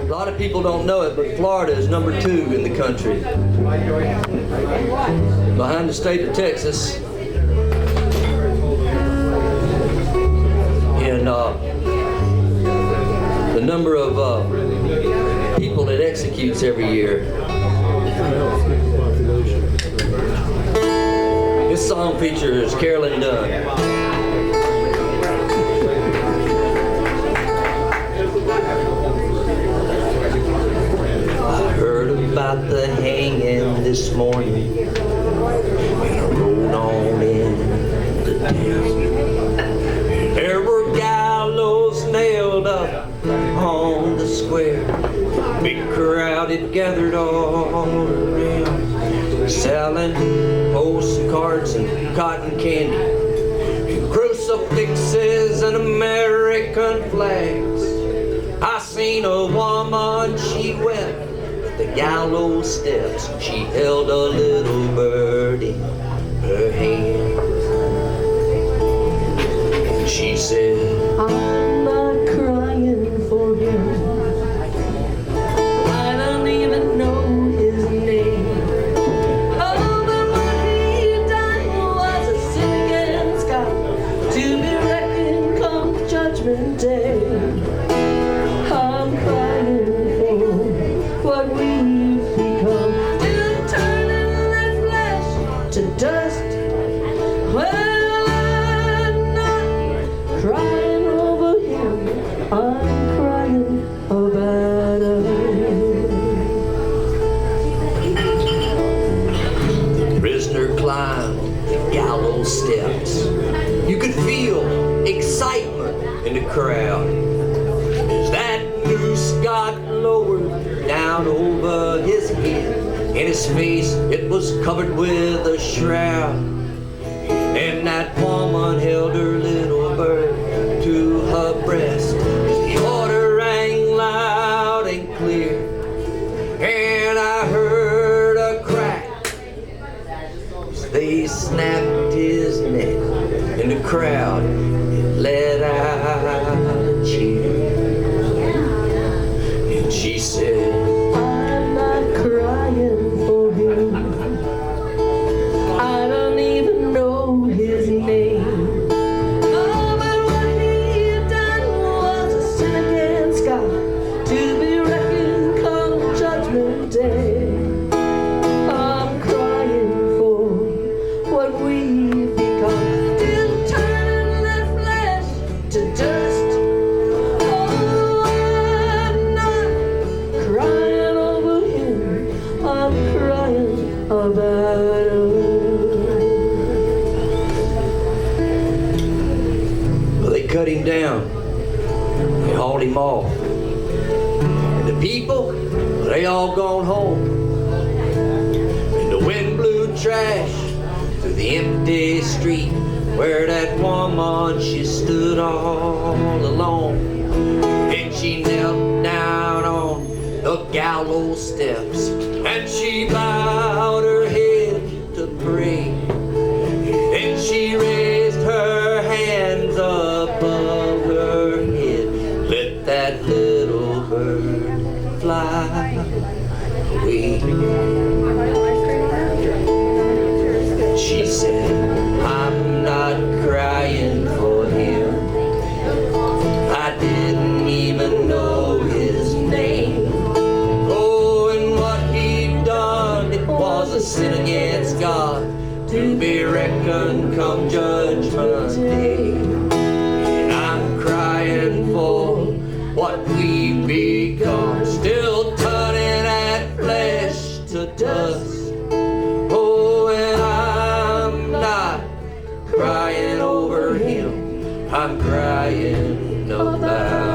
A lot of people don't know it, but Florida is number 2 in the country, behind the state of Texas. And the number of people it executes every year. This song features Carolyn Dunn. I heard about the hanging this morning, and I rode on into town. There were gallows nailed up on the square. Big crowd had gathered all around, selling postcards and cotton candy, and crucifixes and American flags. I seen a woman, she wept at the gallows steps. She held a little bird in her hand. And she said, I'm not crying for him. I don't even know his name. Oh, but what he done was a sin against God, to be reckoned come Judgment Day. I'm crying for what we've become, still turning that flesh to dust. Well, I'm not crying over him, I'm crying about us. The prisoner climbed the gallows steps. You could feel excitement in the crowd as that noose got lowered down over his head. In his face, it was covered with a shroud. And that woman held her little bird to her breast. The order rang loud and clear, and I heard a crack as they snapped his neck. In the crowd, it let out a cheer. And she said, I'm not crying for him. I don't even know his name. Oh, but what he had done was a sin against God, to be reckoned come Judgment Day. I'm crying for what we've become, still turning that flesh to dust. Oh, I'm not crying over him, I'm crying about us. Well, they cut him down, they hauled him off, and the people, they all gone home. And the wind blew trash through the empty street where that woman, she stood all alone. And she knelt down on the gallows steps, and she bowed her head to pray. And she raised her hands above her head, let that little bird fly away. She said, I'm not crying for him. I didn't even know his name. Oh, and what he'd done, it was a sin against God, to be reckoned come Judgment Day. And I'm crying for what we've become, still turning that flesh to dust. Oh, and I'm not crying over him, I'm crying about